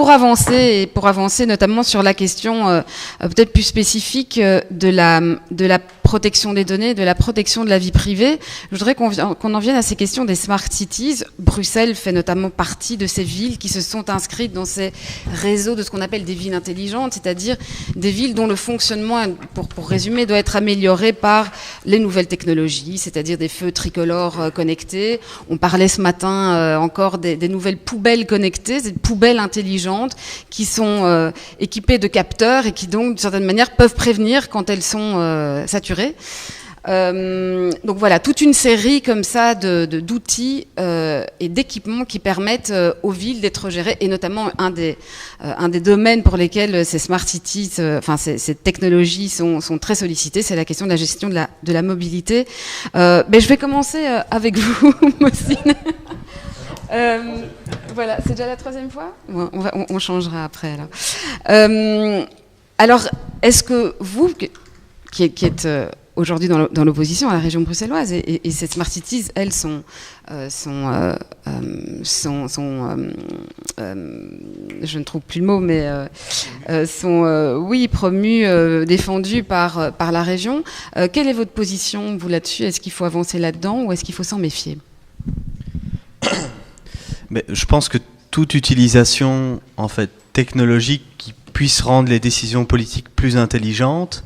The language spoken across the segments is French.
pour avancer notamment sur la question peut-être plus spécifique de la protection des données, de la protection de la vie privée, je voudrais qu'on en vienne à ces questions des smart cities. Bruxelles fait notamment partie de ces villes qui se sont inscrites dans ces réseaux de ce qu'on appelle des villes intelligentes, c'est-à-dire des villes dont le fonctionnement, pour résumer, doit être amélioré par les nouvelles technologies, c'est-à-dire des feux tricolores connectés. On parlait ce matin encore des nouvelles poubelles connectées, des poubelles intelligentes qui sont équipées de capteurs et qui donc, d'une certaine manière, peuvent prévenir quand elles sont saturées. Donc voilà, toute une série comme ça d'outils et d'équipements qui permettent aux villes d'être gérées, et notamment un des domaines pour lesquels ces smart cities, ces technologies sont très sollicitées, c'est la question de la gestion de la mobilité. Je vais commencer avec vous, Mohsin. Voilà, c'est déjà la troisième fois. Bon, on changera après. Alors, est-ce que vous, qui êtes aujourd'hui dans l'opposition à la région bruxelloise, et ces smart cities, elles sont je ne trouve plus le mot, mais sont promues, défendues par la région. Quelle est votre position, vous, là-dessus? Est-ce qu'il faut avancer là-dedans ou est-ce qu'il faut s'en méfier? Mais je pense que toute utilisation en fait technologique qui puisse rendre les décisions politiques plus intelligentes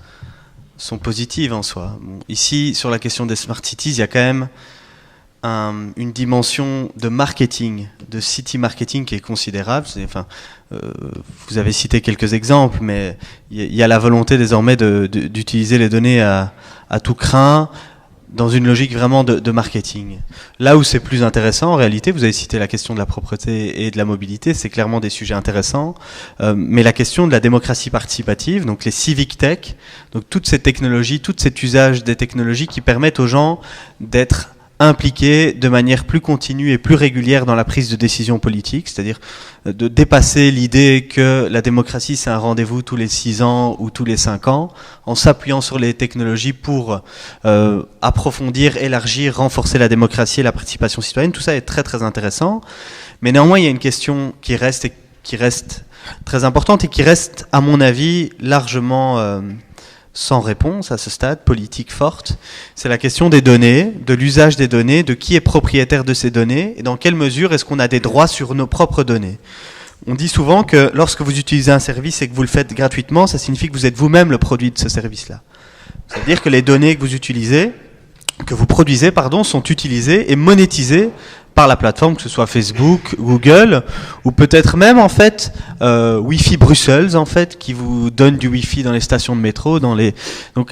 sont positives en soi. Bon, ici, sur la question des smart cities, il y a quand même une dimension de marketing, de city marketing qui est considérable. Vous avez cité quelques exemples, mais il y a la volonté désormais d'utiliser les données à tout crin, dans une logique vraiment de marketing. Là où c'est plus intéressant, en réalité, vous avez cité la question de la propreté et de la mobilité, c'est clairement des sujets intéressants, mais la question de la démocratie participative, donc les civic tech, donc toutes ces technologies, tout cet usage des technologies qui permettent aux gens d'être impliqués de manière plus continue et plus régulière dans la prise de décision politique, c'est-à-dire de dépasser l'idée que la démocratie c'est un rendez-vous tous les 6 ans ou tous les 5 ans, en s'appuyant sur les technologies pour approfondir, élargir, renforcer la démocratie et la participation citoyenne. Tout ça est très très intéressant, mais néanmoins il y a une question qui reste très importante et qui reste à mon avis largement sans réponse à ce stade, politique forte, c'est la question des données, de l'usage des données, de qui est propriétaire de ces données et dans quelle mesure est-ce qu'on a des droits sur nos propres données. On dit souvent que lorsque vous utilisez un service et que vous le faites gratuitement, ça signifie que vous êtes vous-même le produit de ce service-là. C'est-à-dire que les données que vous produisez, sont utilisées et monétisées par la plateforme, que ce soit Facebook, Google, ou peut-être même en fait Wi-Fi Bruxelles en fait, qui vous donne du Wi-Fi dans les stations de métro, donc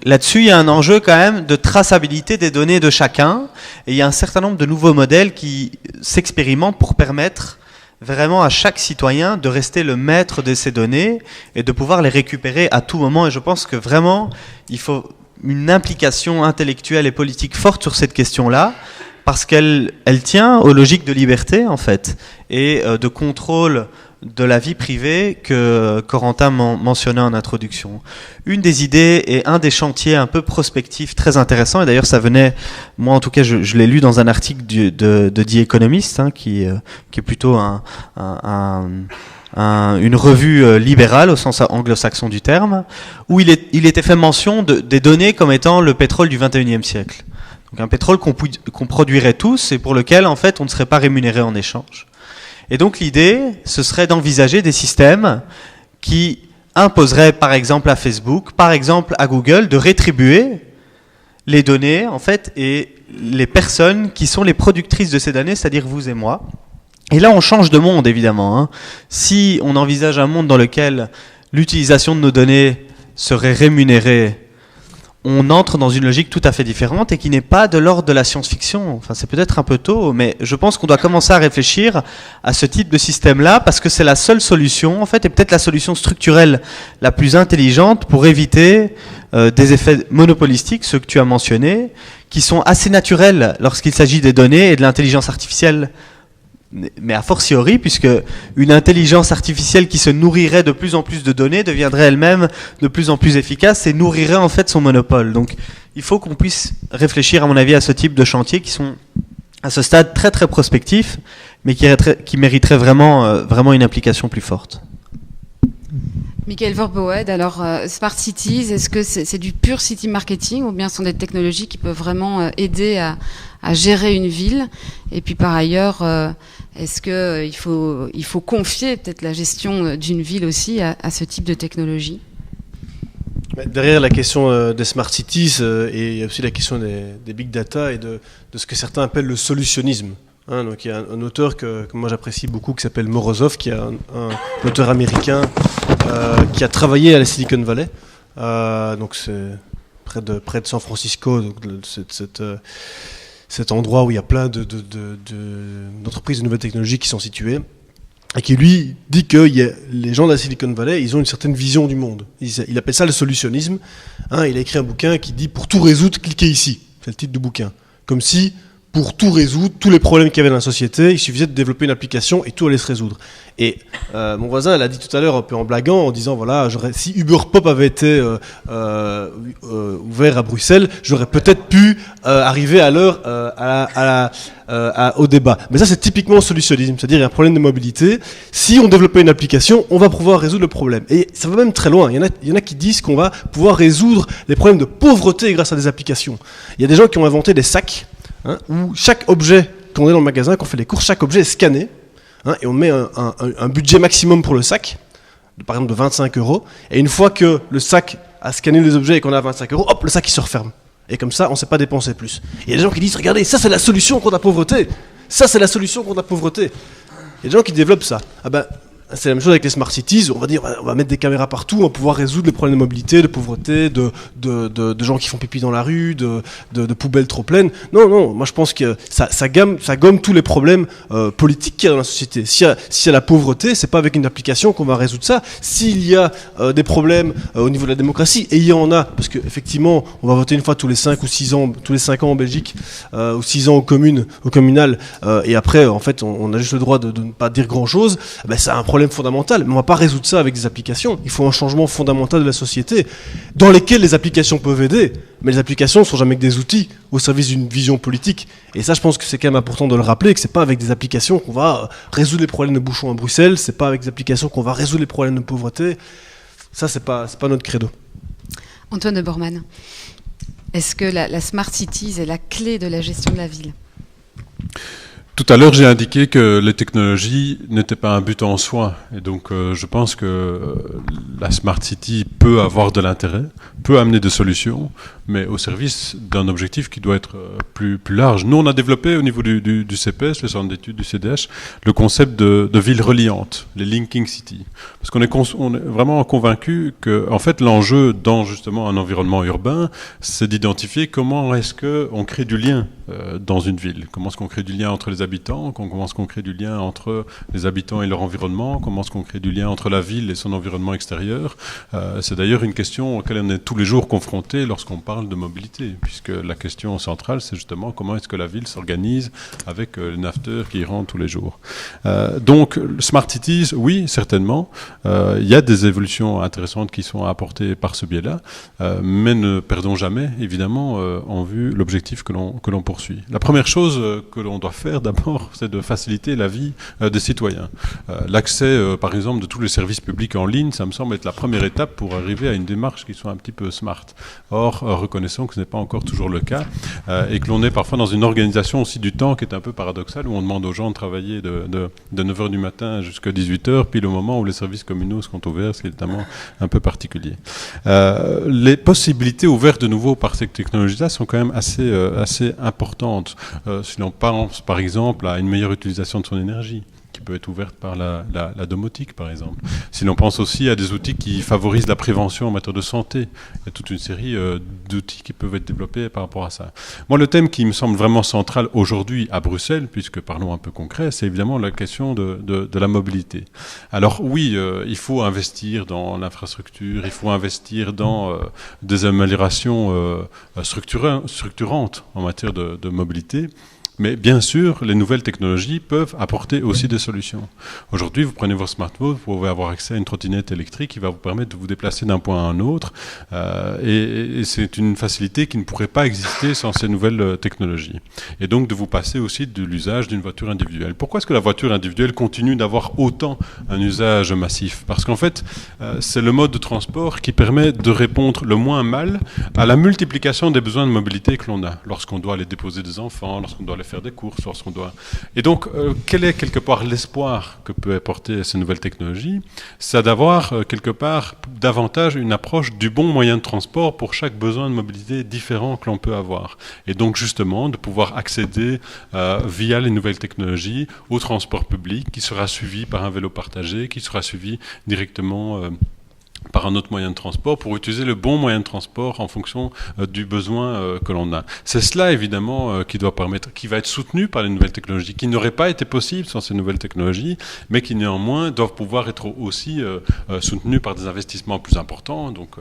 là-dessus il y a un enjeu quand même de traçabilité des données de chacun, et il y a un certain nombre de nouveaux modèles qui s'expérimentent pour permettre vraiment à chaque citoyen de rester le maître de ces données et de pouvoir les récupérer à tout moment. Et je pense que vraiment il faut une implication intellectuelle et politique forte sur cette question-là, parce qu'elle tient aux logiques de liberté, en fait, et de contrôle de la vie privée que Corentin mentionnait en introduction. Une des idées et un des chantiers un peu prospectifs très intéressants, et d'ailleurs ça venait, moi en tout cas je l'ai lu dans un article de The Economist, qui est plutôt une revue libérale au sens anglo-saxon du terme, où il était fait mention des données comme étant le pétrole du 21e siècle. Donc un pétrole qu'on produirait tous et pour lequel en fait on ne serait pas rémunéré en échange. Et donc l'idée, ce serait d'envisager des systèmes qui imposeraient par exemple à Facebook, par exemple à Google, de rétribuer les données en fait et les personnes qui sont les productrices de ces données, c'est-à-dire vous et moi. Et là on change de monde évidemment. Si on envisage un monde dans lequel l'utilisation de nos données serait rémunérée, on entre dans une logique tout à fait différente et qui n'est pas de l'ordre de la science-fiction. Enfin, c'est peut-être un peu tôt, mais je pense qu'on doit commencer à réfléchir à ce type de système-là parce que c'est la seule solution, en fait, et peut-être la solution structurelle la plus intelligente pour éviter des effets monopolistiques, ceux que tu as mentionnés, qui sont assez naturels lorsqu'il s'agit des données et de l'intelligence artificielle. Mais a fortiori, puisque une intelligence artificielle qui se nourrirait de plus en plus de données deviendrait elle-même de plus en plus efficace et nourrirait en fait son monopole. Donc il faut qu'on puisse réfléchir à mon avis à ce type de chantiers qui sont à ce stade très très prospectifs, mais qui mériteraient vraiment une implication plus forte. Michael Verboed, alors Smart Cities, est-ce que c'est du pur city marketing ou bien ce sont des technologies qui peuvent vraiment aider à gérer une ville? Et puis par ailleurs, est-ce qu'il faut confier peut-être la gestion d'une ville aussi à ce type de technologie? Derrière la question des smart cities, et il y a aussi la question des big data et de ce que certains appellent le solutionnisme. Donc il y a un auteur que moi j'apprécie beaucoup qui s'appelle Morozov, qui est un auteur américain qui a travaillé à la Silicon Valley. Donc c'est près de San Francisco, donc cet endroit où il y a plein d'entreprises de nouvelles technologies qui sont situées. Et qui lui dit que les gens de la Silicon Valley, ils ont une certaine vision du monde. Il appelle ça le solutionnisme. Il a écrit un bouquin qui dit « Pour tout résoudre, cliquez ici ». C'est le titre du bouquin. Comme si, pour tout résoudre, tous les problèmes qu'il y avait dans la société, il suffisait de développer une application et tout allait se résoudre. Et mon voisin l'a dit tout à l'heure un peu en blaguant, en disant voilà, si Uber Pop avait été ouvert à Bruxelles, j'aurais peut-être pu arriver à l'heure au débat. Mais ça, c'est typiquement solutionnisme, c'est-à-dire il y a un problème de mobilité. Si on développait une application, on va pouvoir résoudre le problème. Et ça va même très loin. Il y en a qui disent qu'on va pouvoir résoudre les problèmes de pauvreté grâce à des applications. Il y a des gens qui ont inventé des sacs où chaque objet qu'on est dans le magasin, qu'on fait les courses, chaque objet est scanné. Et on met un budget maximum pour le sac, par exemple de 25 €. Et une fois que le sac a scanné les objets et qu'on a 25 €, hop, le sac il se referme. Et comme ça, on ne sait pas dépenser plus. Il y a des gens qui disent, regardez, ça c'est la solution contre la pauvreté. Ça c'est la solution contre la pauvreté. Il y a des gens qui développent ça. C'est la même chose avec les smart cities. On va dire, on va mettre des caméras partout, on va pouvoir résoudre les problèmes de mobilité, de pauvreté, de gens qui font pipi dans la rue, de poubelles trop pleines. Non, moi je pense que ça gomme tous les problèmes politiques qu'il y a dans la société. S'il y a la pauvreté, c'est pas avec une application qu'on va résoudre ça. S'il y a des problèmes au niveau de la démocratie, et il y en a, parce qu'effectivement, on va voter une fois tous les 5 ou 6 ans, tous les 5 ans en Belgique, ou 6 ans au communal, et après, en fait, on a juste le droit de ne pas dire grand-chose, c'est un problème fondamental, mais on ne va pas résoudre ça avec des applications. Il faut un changement fondamental de la société, dans lesquels les applications peuvent aider, mais les applications ne sont jamais que des outils au service d'une vision politique. Et ça, je pense que c'est quand même important de le rappeler, que c'est pas avec des applications qu'on va résoudre les problèmes de bouchons à Bruxelles, c'est pas avec des applications qu'on va résoudre les problèmes de pauvreté. Ça, c'est pas notre credo. Antoine de Bormann, est-ce que la Smart Cities est la clé de la gestion de la ville ? Tout à l'heure, j'ai indiqué que les technologies n'étaient pas un but en soi. Et donc, je pense que la Smart City peut avoir de l'intérêt, peut amener des solutions, mais au service d'un objectif qui doit être plus large. Nous, on a développé au niveau du CPS, le centre d'études du CDH, le concept de ville reliante, les linking cities. Parce qu'on est vraiment convaincu que, en fait, l'enjeu dans justement un environnement urbain, c'est d'identifier comment est-ce qu'on crée du lien dans une ville. Comment est-ce qu'on crée du lien entre les habitants, comment est-ce qu'on crée du lien entre les habitants et leur environnement, comment est-ce qu'on crée du lien entre la ville et son environnement extérieur. C'est d'ailleurs une question auquel on est tous les jours confronté lorsqu'on parle de mobilité, puisque la question centrale, c'est justement comment est-ce que la ville s'organise avec les naveteurs qui y rentrent tous les jours. Donc, Smart Cities, oui, certainement. Il y a des évolutions intéressantes qui sont apportées par ce biais-là, mais ne perdons jamais, évidemment, en vue l'objectif que l'on poursuit. La première chose que l'on doit faire d'abord, c'est de faciliter la vie des citoyens. L'accès, par exemple, de tous les services publics en ligne, ça me semble être la première étape pour arriver à une démarche qui soit un petit peu smart. Or, reconnaissons que ce n'est pas encore toujours le cas et que l'on est parfois dans une organisation aussi du temps qui est un peu paradoxale, où on demande aux gens de travailler de 9h du matin jusqu'à 18h, puis le moment où les services communaux seront ouverts, c'est évidemment un peu particulier. Les possibilités ouvertes de nouveau par cette technologie-là sont quand même assez importantes. Si l'on pense par exemple à une meilleure utilisation de son énergie, qui peut être ouverte par la domotique, par exemple. Si l'on pense aussi à des outils qui favorisent la prévention en matière de santé, il y a toute une série d'outils qui peuvent être développés par rapport à ça. Moi, le thème qui me semble vraiment central aujourd'hui à Bruxelles, puisque parlons un peu concret, c'est évidemment la question de la mobilité. Alors oui, il faut investir dans l'infrastructure, il faut investir dans des améliorations structurantes en matière de mobilité. Mais bien sûr, les nouvelles technologies peuvent apporter aussi des solutions. Aujourd'hui, vous prenez votre smartphone, vous pouvez avoir accès à une trottinette électrique qui va vous permettre de vous déplacer d'un point à un autre. Et c'est une facilité qui ne pourrait pas exister sans ces nouvelles technologies. Et donc de vous passer aussi de l'usage d'une voiture individuelle. Pourquoi est-ce que la voiture individuelle continue d'avoir autant un usage massif? Parce qu'en fait, c'est le mode de transport qui permet de répondre le moins mal à la multiplication des besoins de mobilité que l'on a. Lorsqu'on doit aller déposer des enfants, lorsqu'on doit aller faire des courses, lorsqu'on doit... Et donc, quel est quelque part l'espoir que peut apporter ces nouvelles technologies? C'est d'avoir quelque part davantage une approche du bon moyen de transport pour chaque besoin de mobilité différent que l'on peut avoir. Et donc, justement, de pouvoir accéder via les nouvelles technologies au transport public qui sera suivi par un vélo partagé, qui sera suivi directement par un autre moyen de transport, pour utiliser le bon moyen de transport en fonction du besoin que l'on a. C'est cela, évidemment, qui doit permettre, qui va être soutenu par les nouvelles technologies, qui n'aurait pas été possible sans ces nouvelles technologies, mais qui néanmoins doivent pouvoir être aussi soutenus par des investissements plus importants. Donc,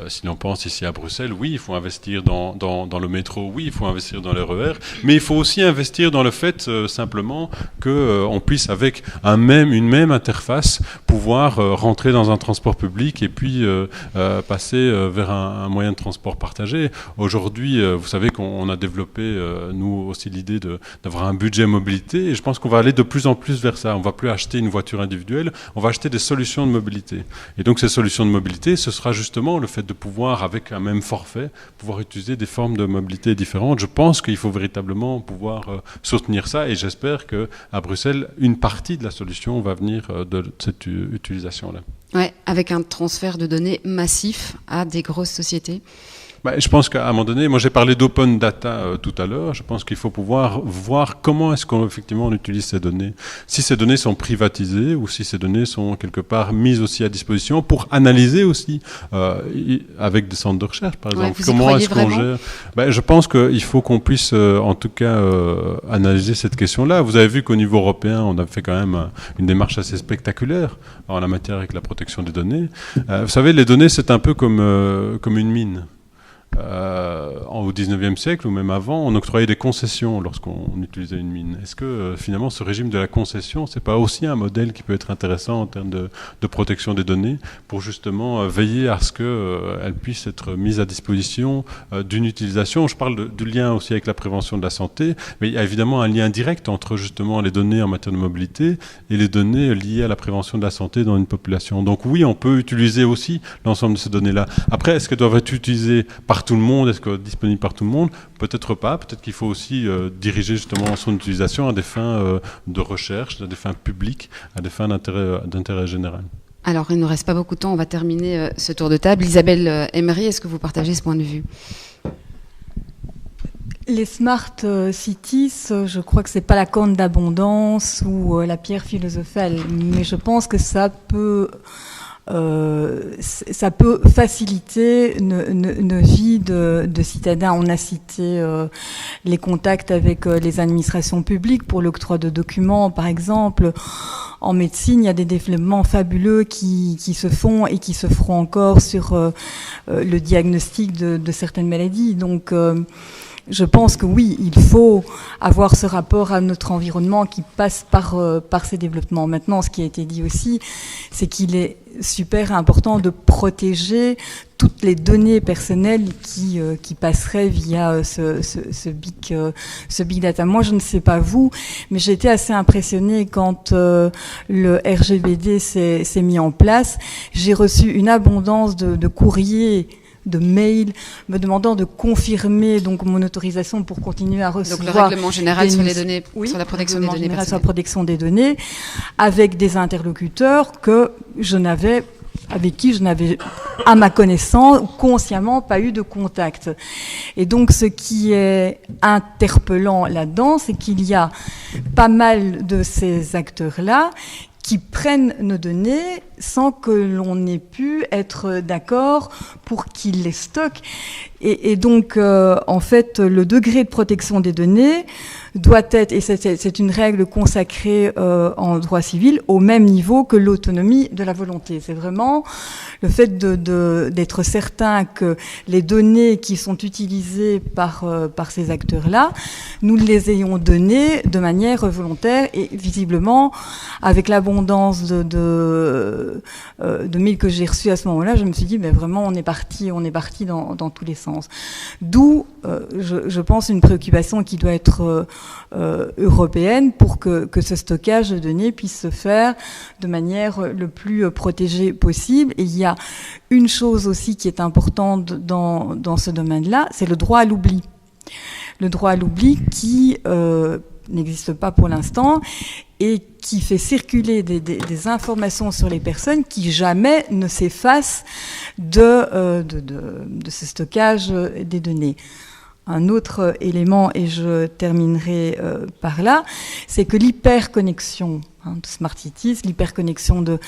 si l'on pense ici à Bruxelles, oui, il faut investir dans le métro, oui, il faut investir dans les RER, mais il faut aussi investir dans le fait simplement qu'on puisse, avec une même interface, pouvoir rentrer dans un transport public et puis passer vers un moyen de transport partagé. Aujourd'hui, vous savez qu'on a développé, nous aussi, l'idée d'avoir un budget mobilité, et je pense qu'on va aller de plus en plus vers ça. On ne va plus acheter une voiture individuelle, on va acheter des solutions de mobilité. Et donc ces solutions de mobilité, ce sera justement le fait de pouvoir, avec un même forfait, pouvoir utiliser des formes de mobilité différentes. Je pense qu'il faut véritablement pouvoir soutenir ça, et j'espère qu'à Bruxelles, une partie de la solution va venir de cette utilisation-là. Ouais, avec un transfert de données massif à des grosses sociétés. Je pense qu'à un moment donné, moi j'ai parlé d'open data tout à l'heure, je pense qu'il faut pouvoir voir comment est-ce qu'effectivement on utilise ces données. Si ces données sont privatisées ou si ces données sont quelque part mises aussi à disposition pour analyser aussi avec des centres de recherche par exemple. Comment est-ce qu'on gère? Je pense qu'il faut qu'on puisse en tout cas analyser cette question-là. Vous avez vu qu'au niveau européen, on a fait quand même une démarche assez spectaculaire en la matière avec la protection des données. Vous savez, les données c'est un peu comme une mine. Au 19e siècle ou même avant, on octroyait des concessions lorsqu'on utilisait une mine. Est-ce que finalement ce régime de la concession, c'est pas aussi un modèle qui peut être intéressant en termes de protection des données pour justement veiller à ce qu'elles puissent être mises à disposition d'une utilisation? Je parle du lien aussi avec la prévention de la santé, mais il y a évidemment un lien direct entre justement les données en matière de mobilité et les données liées à la prévention de la santé dans une population. Donc oui, on peut utiliser aussi l'ensemble de ces données-là. Après, est-ce qu'elles doivent être utilisées par tout le monde? Est-ce que disponible par tout le monde? Peut-être pas. Peut-être qu'il faut aussi diriger justement son utilisation à des fins de recherche, à des fins publiques, à des fins d'intérêt général. Alors, il ne nous reste pas beaucoup de temps. On va terminer ce tour de table. Isabelle Emery, est-ce que vous partagez ce point de vue? Les smart cities, je crois que c'est pas la corne d'abondance ou la pierre philosophale, mais je pense que ça peut faciliter nos vies de citadins. On a cité les contacts avec les administrations publiques pour l'octroi de documents, par exemple. En médecine, il y a des développements fabuleux qui se font et qui se feront encore sur le diagnostic de certaines maladies. Donc, je pense que oui, il faut avoir ce rapport à notre environnement qui passe par ces développements. Maintenant, ce qui a été dit aussi, c'est qu'il est super important de protéger toutes les données personnelles qui passeraient via ce big data. Moi, je ne sais pas vous, mais j'ai été assez impressionnée quand le RGPD s'est mis en place. J'ai reçu une abondance de courriers, de mails me demandant de confirmer donc mon autorisation pour continuer à recevoir. Donc le règlement général sur les données, sur la protection des données personnelles. Sur la protection des données, avec des interlocuteurs avec qui je n'avais, à ma connaissance, consciemment pas eu de contact. Et donc, ce qui est interpellant là-dedans, c'est qu'il y a pas mal de ces acteurs-là qui prennent nos données sans que l'on ait pu être d'accord pour qu'ils les stockent. Et donc, en fait, le degré de protection des données doit être, et c'est une règle consacrée en droit civil, au même niveau que l'autonomie de la volonté. C'est vraiment le fait d'être certain que les données qui sont utilisées par ces acteurs-là, nous les ayons données de manière volontaire et visiblement, avec l'abondance de mails que j'ai reçus à ce moment-là, je me suis dit, mais vraiment, on est parti dans tous les sens. D'où, je pense, une préoccupation qui doit être européenne pour que ce stockage de données puisse se faire de manière le plus protégée possible. Et il y a une chose aussi qui est importante dans ce domaine-là, c'est le droit à l'oubli. Le droit à l'oubli qui n'existe pas pour l'instant et qui fait circuler des informations sur les personnes qui jamais ne s'effacent de ce stockage des données. Un autre élément, et je terminerai par là, c'est que l'hyperconnexion de Smart Cities, l'hyperconnexion de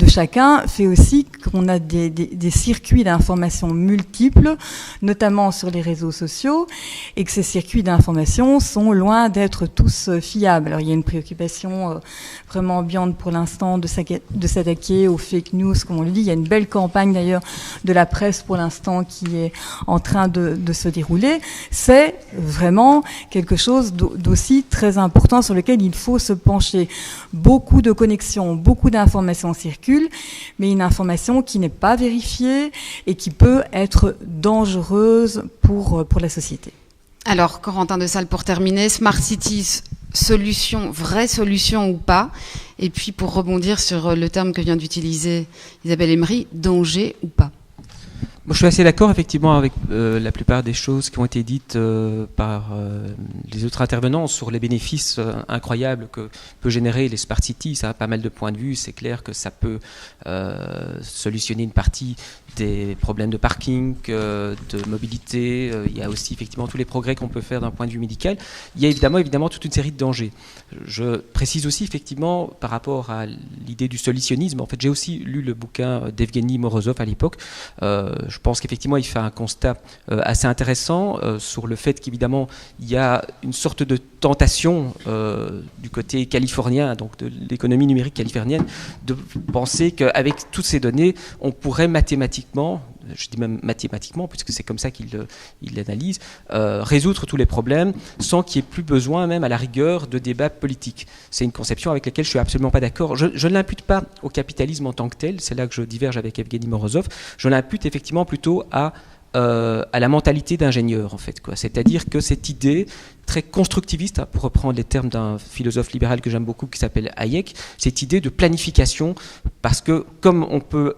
chacun, fait aussi qu'on a des circuits d'information multiples, notamment sur les réseaux sociaux, et que ces circuits d'information sont loin d'être tous fiables. Alors il y a une préoccupation vraiment ambiante pour l'instant de s'attaquer aux fake news, comme on le dit. Il y a une belle campagne d'ailleurs de la presse pour l'instant qui est en train de se dérouler. C'est vraiment quelque chose d'aussi très important sur lequel il faut se pencher. Beaucoup de connexions, beaucoup d'informations circulent, mais une information qui n'est pas vérifiée et qui peut être dangereuse pour la société. Alors, Corentin de Sales, pour terminer, Smart Cities, solution, vraie solution ou pas? Et puis, pour rebondir sur le terme que vient d'utiliser Isabelle Emery, danger ou pas? Moi, je suis assez d'accord effectivement avec la plupart des choses qui ont été dites par les autres intervenants sur les bénéfices incroyables que peut générer les Smart Cities. Ça a pas mal de points de vue. C'est clair que ça peut solutionner une partie des problèmes de parking, de mobilité. Il y a aussi effectivement tous les progrès qu'on peut faire d'un point de vue médical. Il y a évidemment toute une série de dangers. Je précise aussi effectivement par rapport à l'idée du solutionnisme. En fait, j'ai aussi lu le bouquin d'Evgeny Morozov à l'époque. Je pense qu'effectivement, il fait un constat assez intéressant sur le fait qu'évidemment, il y a une sorte de tentation du côté californien, donc de l'économie numérique californienne, de penser qu'avec toutes ces données, on pourrait mathématiquement, je dis même mathématiquement, puisque c'est comme ça qu'il l'analyse, résoudre tous les problèmes sans qu'il n'y ait plus besoin, même à la rigueur, de débats politiques. C'est une conception avec laquelle je ne suis absolument pas d'accord. Je ne l'impute pas au capitalisme en tant que tel, c'est là que je diverge avec Evgeny Morozov, je l'impute effectivement plutôt à la mentalité d'ingénieur, en fait, quoi. C'est-à-dire que cette idée très constructiviste, pour reprendre les termes d'un philosophe libéral que j'aime beaucoup qui s'appelle Hayek, cette idée de planification, parce que comme on peut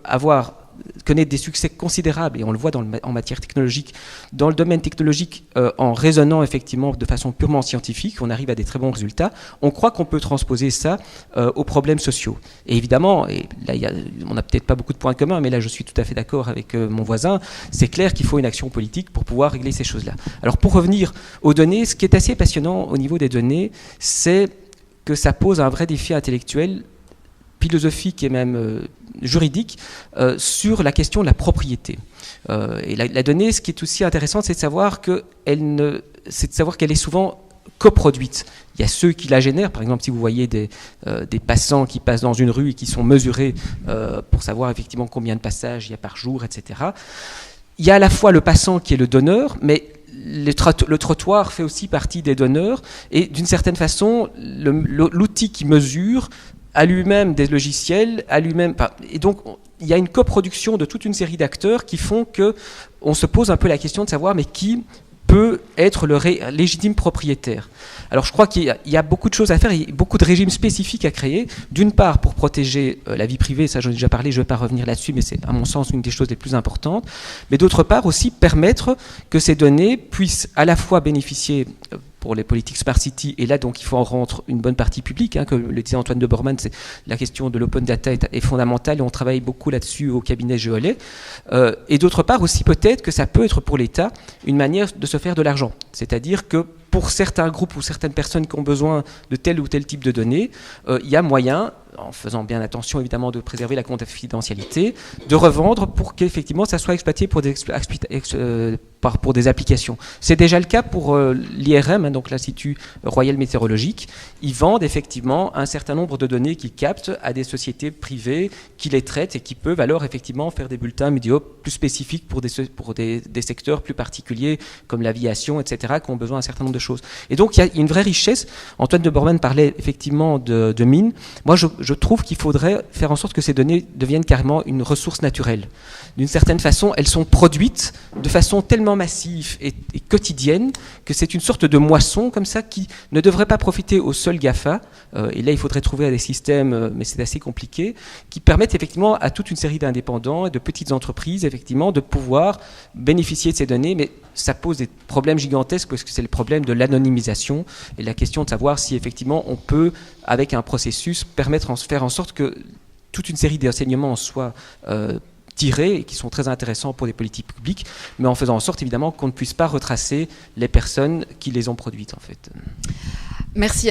connaître des succès considérables, et on le voit en matière technologique, dans le domaine technologique, en raisonnant effectivement de façon purement scientifique, on arrive à des très bons résultats. On croit qu'on peut transposer ça aux problèmes sociaux. Et évidemment, et là on n'a peut-être pas beaucoup de points communs, mais là je suis tout à fait d'accord avec mon voisin, c'est clair qu'il faut une action politique pour pouvoir régler ces choses-là. Alors pour revenir aux données, ce qui est assez passionnant au niveau des données, c'est que ça pose un vrai défi intellectuel, philosophique et même juridique sur la question de la propriété. Et la donnée, ce qui est aussi intéressant, c'est de savoir qu'elle est souvent coproduite. Il y a ceux qui la génèrent, par exemple si vous voyez des passants qui passent dans une rue et qui sont mesurés pour savoir effectivement combien de passages il y a par jour, etc. Il y a à la fois le passant qui est le donneur, mais le trottoir fait aussi partie des donneurs, et d'une certaine façon, l'outil qui mesure a lui-même des logiciels, et donc il y a une coproduction de toute une série d'acteurs qui font qu'on se pose un peu la question de savoir mais qui peut être le légitime propriétaire. Alors je crois qu'il y a beaucoup de choses à faire, il y a beaucoup de régimes spécifiques à créer, d'une part pour protéger la vie privée, ça j'en ai déjà parlé, je ne vais pas revenir là-dessus, mais c'est à mon sens une des choses les plus importantes, mais d'autre part aussi permettre que ces données puissent à la fois bénéficier pour les politiques Smart City, et là donc il faut en rendre une bonne partie publique, comme le disait Antoine de Bormann, la question de l'open data est fondamentale et on travaille beaucoup là-dessus au cabinet Geolet, et d'autre part aussi peut-être que ça peut être pour l'État une manière de se faire de l'argent, c'est-à-dire que pour certains groupes ou certaines personnes qui ont besoin de tel ou tel type de données, il y a moyen, en faisant bien attention évidemment de préserver la confidentialité, de revendre pour qu'effectivement ça soit exploité pour des applications. C'est déjà le cas pour l'IRM, donc l'Institut Royal Météorologique. Ils vendent effectivement un certain nombre de données qu'ils captent à des sociétés privées qui les traitent et qui peuvent alors effectivement faire des bulletins météo plus spécifiques pour des secteurs plus particuliers comme l'aviation, etc., qui ont besoin d'un certain nombre de choses. Et donc il y a une vraie richesse. Antoine de Bormann parlait effectivement de mines. Moi je trouve qu'il faudrait faire en sorte que ces données deviennent carrément une ressource naturelle. D'une certaine façon, elles sont produites de façon tellement massive et quotidienne que c'est une sorte de moisson comme ça qui ne devrait pas profiter aux seuls GAFA, et là il faudrait trouver des systèmes, mais c'est assez compliqué, qui permettent effectivement à toute une série d'indépendants et de petites entreprises effectivement de pouvoir bénéficier de ces données, mais ça pose des problèmes gigantesques parce que c'est le problème de l'anonymisation et la question de savoir si effectivement on peut, avec un processus, faire en sorte que toute une série d'enseignements soient tirés et qui sont très intéressants pour les politiques publiques, mais en faisant en sorte évidemment qu'on ne puisse pas retracer les personnes qui les ont produites en fait. Merci.